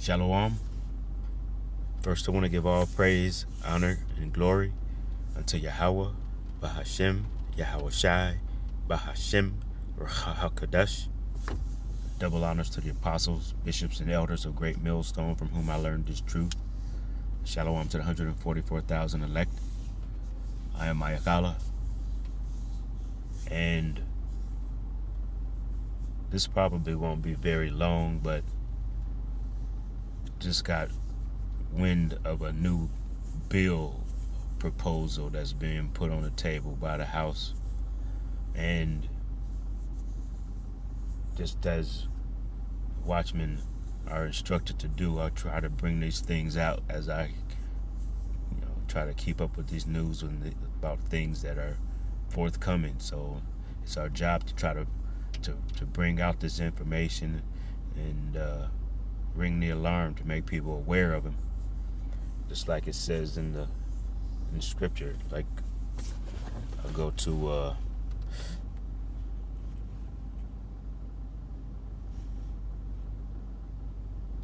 Shalom. First, I want to give all praise, honor, and glory unto Yahweh, Bahashem, Yahweh Shai, Bahashem, Rahakadosh. Double honors to the apostles, bishops, and elders of Great Millstone, from whom I learned this truth. Shalom to the 144,000 elect. I am Mayakala, and this probably won't be very long, but just got wind of a new bill proposal that's being put on the table by the House. And just as watchmen are instructed to do, I'll try to bring these things out as I try to keep up with these news about things that are forthcoming. So it's our job to try to bring out this information and ring the alarm to make people aware of them. Just like it says in the scripture. Like, I'll go to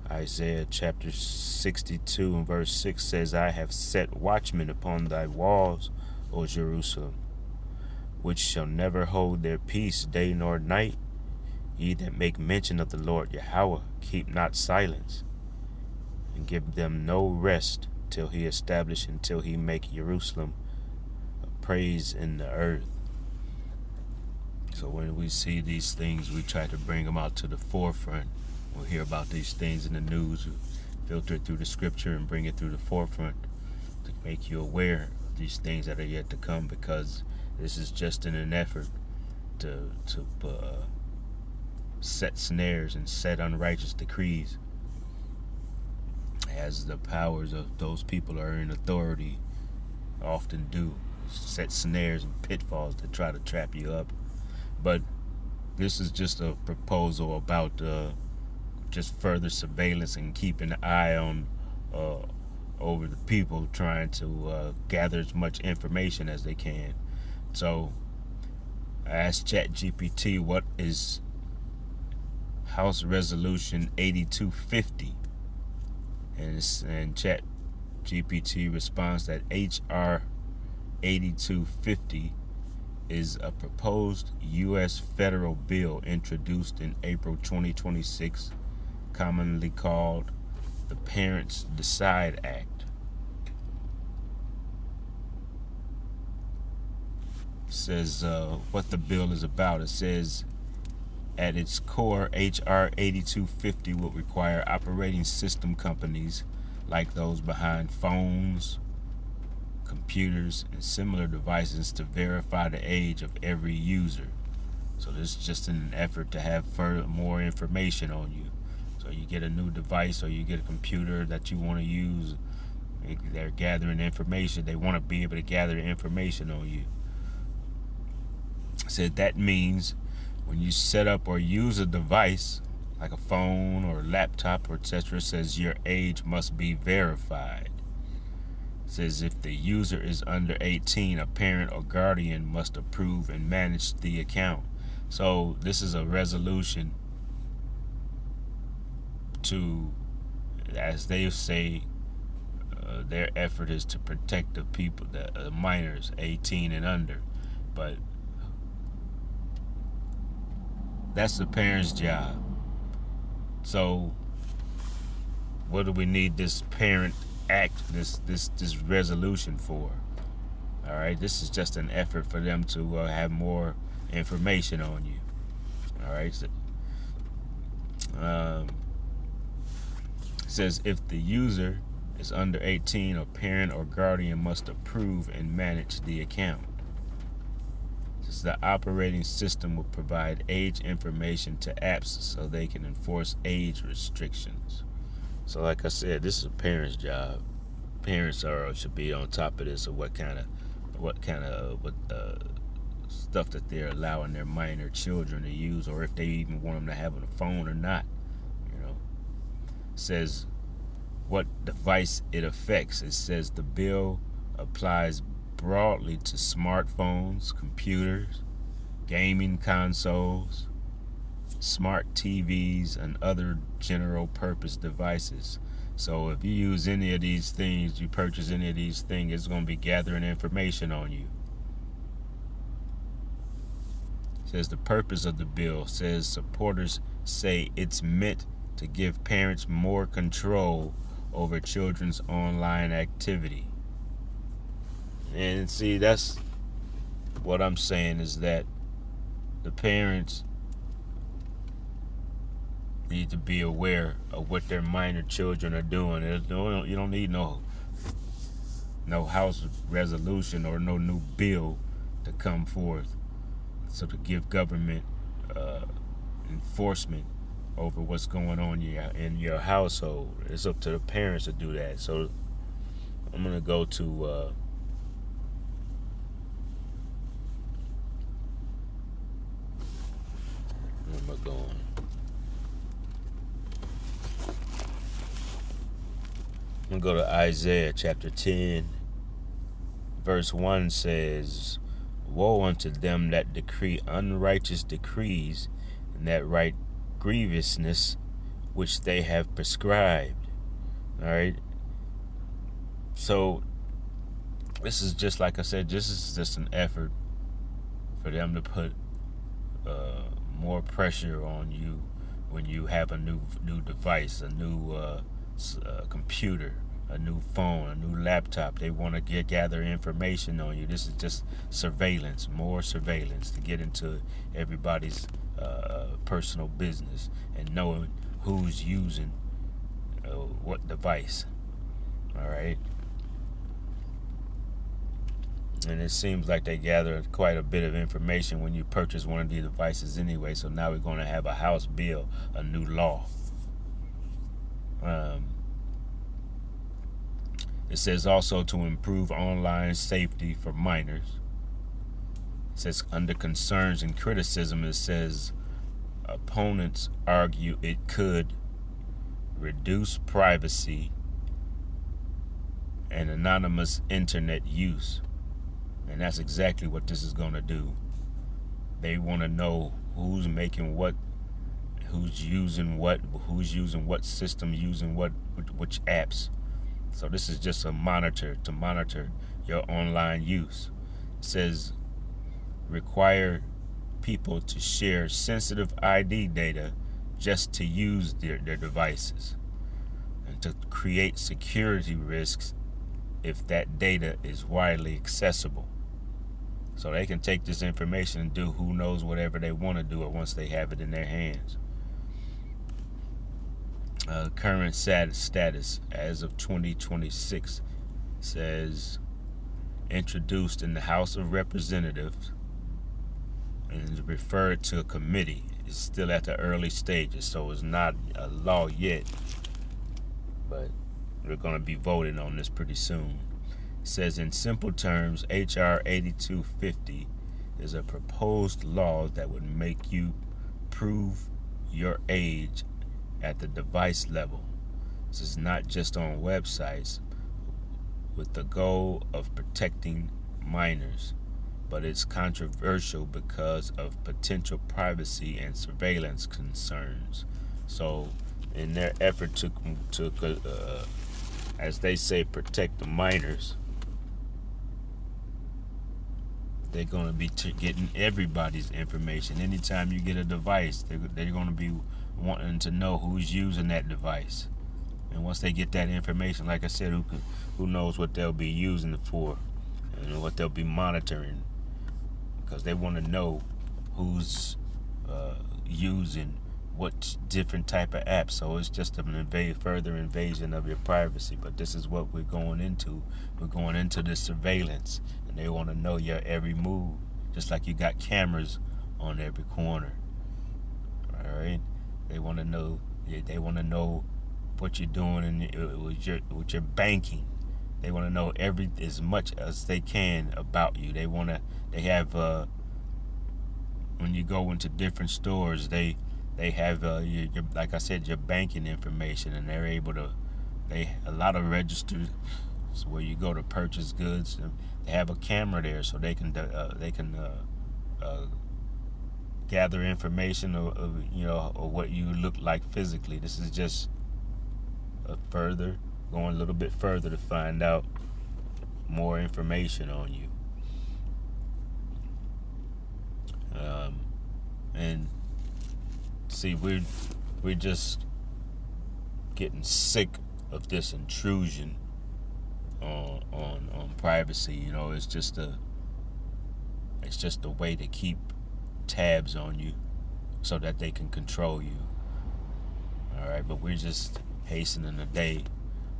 Isaiah chapter 62 and verse 6 says, I have set watchmen upon thy walls, O Jerusalem, which shall never hold their peace day nor night. Ye that make mention of the Lord Yahweh, keep not silence, and give them no rest till he establish, until he make Jerusalem a praise in the earth. So when we see these things, we try to bring them out to the forefront. We'll hear about these things in the news, filter it through the scripture and bring it through the forefront to make you aware of these things that are yet to come, because this is just in an effort to set snares and set unrighteous decrees, as the powers of those people are in authority often do, set snares and pitfalls to try to trap you up. But this is just a proposal about just further surveillance and keeping an eye on over the people, trying to gather as much information as they can. So I asked ChatGPT, what is House Resolution 8250? And ChatGPT responds that HR 8250 is a proposed U.S. federal bill introduced in April 2026, commonly called the Parents Decide Act. It says what the bill is about. It says, at its core, HR 8250 will require operating system companies like those behind phones, computers, and similar devices to verify the age of every user. So this is just in an effort to have more information on you. So you get a new device or you get a computer that you want to use, they're gathering information. They want to be able to gather information on you. So that means when you set up or use a device like a phone or laptop or etc., says your age must be verified. It says if the user is under 18, a parent or guardian must approve and manage the account. So this is a resolution to, as they say, their effort is to protect the people, the minors 18 and under. But that's the parents' job. So what do we need this parent act, this resolution for? All right, this is just an effort for them to have more information on you. All right, so, it says if the user is under 18, a parent or guardian must approve and manage the account. The operating system will provide age information to apps so they can enforce age restrictions. So like I said, this is a parent's job. Parents should be on top of this, of what kind of stuff that they're allowing their minor children to use, or if they even want them to have on a phone or not. It says what device it affects. It says the bill applies broadly to smartphones, computers, gaming consoles, smart TVs, and other general purpose devices. So if you use any of these things, you purchase any of these things, it's going to be gathering information on you. It says the purpose of the bill says supporters say it's meant to give parents more control over children's online activity. And see, that's what I'm saying, is that the parents need to be aware of what their minor children are doing. You don't need no House resolution or no new bill to come forth so to give government enforcement over what's going on in your household. It's up to the parents to do that. So I'm going to go to where am I going? I'm going to go to Isaiah chapter 10. Verse 1 says, "Woe unto them that decree unrighteous decrees, and that write grievousness which they have prescribed." All right. So this is just, like I said, this is just an effort for them to put more pressure on you when you have a new device, a new computer, a new phone, a new laptop. They want to gather information on you. This is just surveillance, more surveillance to get into everybody's personal business and knowing who's using what device. All right. And it seems like they gather quite a bit of information when you purchase one of these devices anyway. So now we're going to have a House bill, a new law. It says also to improve online safety for minors. It says under concerns and criticism, it says opponents argue it could reduce privacy and anonymous internet use. And that's exactly what this is going to do. They want to know who's making what, who's using what system, using which apps. So this is just a monitor to monitor your online use. It says require people to share sensitive ID data just to use their devices, and to create security risks if that data is widely accessible. So they can take this information and do who knows whatever they want to do it once they have it in their hands. Current status as of 2026 says introduced in the House of Representatives and is referred to a committee. It's still at the early stages, so it's not a law yet, but we're going to be voting on this pretty soon. It says in simple terms, H.R. 8250 is a proposed law that would make you prove your age at the device level. This is not just on websites with the goal of protecting minors, but it's controversial because of potential privacy and surveillance concerns. So in their effort to as they say, protect the minors, they're going to be getting everybody's information. Anytime you get a device, they're going to be wanting to know who's using that device. And once they get that information, like I said, who knows what they'll be using it for and what they'll be monitoring, because they want to know who's using what different type of apps. So it's just a further invasion of your privacy. But this is what we're going into. We're going into this surveillance, and they want to know your every move, just like you got cameras on every corner. All right, they want to know. They want to know what you're doing with your banking. They want to know as much as they can about you. They have when you go into different stores, they have your like I said, your banking information, and they're able to. A lot of registers where you go to purchase goods, they have a camera there, so they can gather information of what you look like physically. This is just going a little bit further to find out more information on you. And see, we're just getting sick of this intrusion on privacy. It's just a way to keep tabs on you so that they can control you. All right, but we're just hastening the day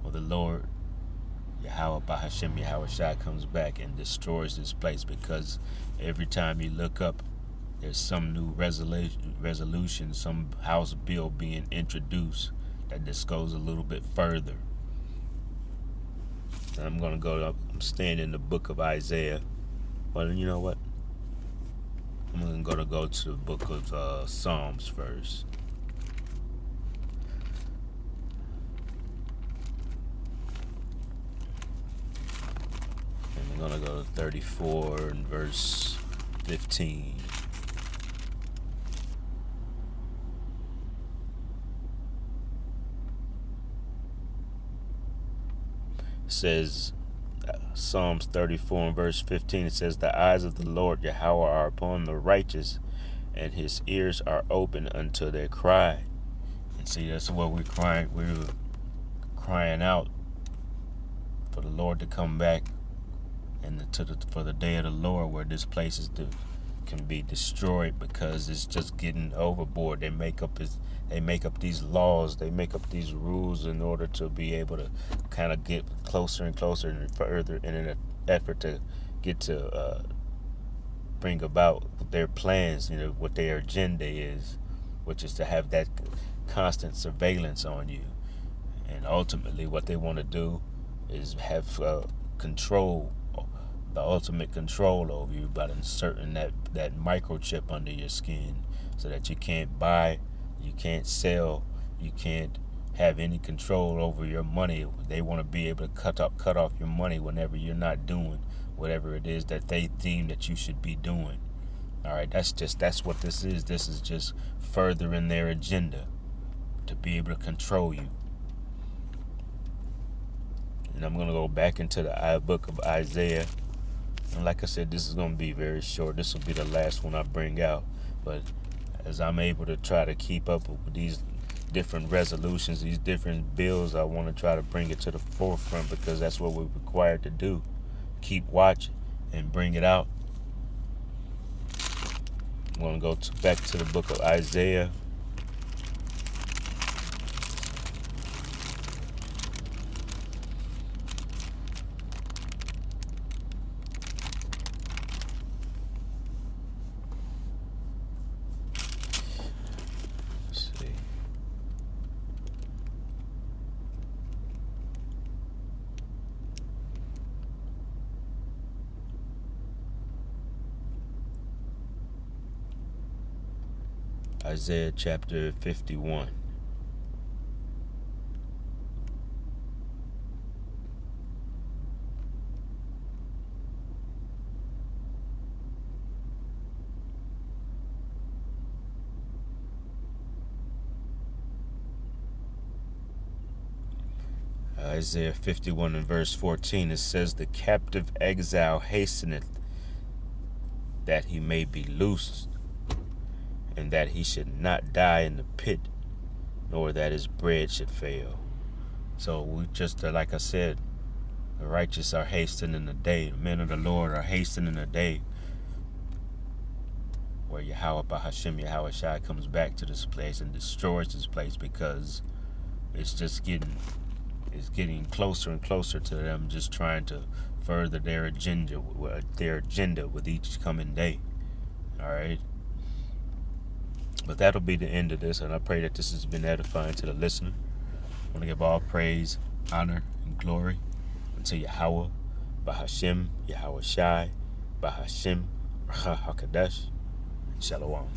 where the Lord Yahweh Bahashem Yahweh Shai comes back and destroys this place, because every time you look up, there's some new resolution, some house bill being introduced that just goes a little bit further. And I'm staying in the book of Isaiah. Well, you know what? I'm going to go to the book of Psalms first. And I'm going to go to 34 and verse 15. It says, Psalms 34 and verse 15, it says, "The eyes of the Lord Yahweh are upon the righteous, and his ears are open unto their cry." And see, that's what we're crying. We're crying out for the Lord to come back, and for the day of the Lord, where this place can be destroyed, because it's just getting overboard. They make up these laws, they make up these rules in order to be able to kind of get closer and closer and further in an effort to get to bring about their plans, what their agenda is, which is to have that constant surveillance on you. And ultimately what they want to do is have control, the ultimate control over you, by inserting that microchip under your skin, so that you can't buy, you can't sell, you can't have any control over your money. They want to be able to cut off your money whenever you're not doing whatever it is that they deem that you should be doing. All right, that's what this is. This is just furthering their agenda to be able to control you. And I'm going to go back into the book of Isaiah. And like I said, this is going to be very short. This will be the last one I bring out. But as I'm able to try to keep up with these different resolutions, these different bills, I want to try to bring it to the forefront, because that's what we're required to do. Keep watching and bring it out. I'm going to go back to the book of Isaiah. Isaiah chapter 51. Isaiah 51 and verse 14, it says, "The captive exile hasteneth, that he may be loosed, and that he should not die in the pit, nor that his bread should fail." So we just, like I said, the righteous are hastening the day. The men of the Lord are hastening the day where Yahweh Bahashem Yahweh Shai comes back to this place and destroys this place, because it's just getting closer and closer to them, just trying to further their agenda with each coming day. All right. But that'll be the end of this, and I pray that this has been edifying to the listener. I want to give all praise, honor, and glory unto Yahweh, Bahashem, Yahweh Shai, Bahashem, Racha HaKadosh, and Shalom.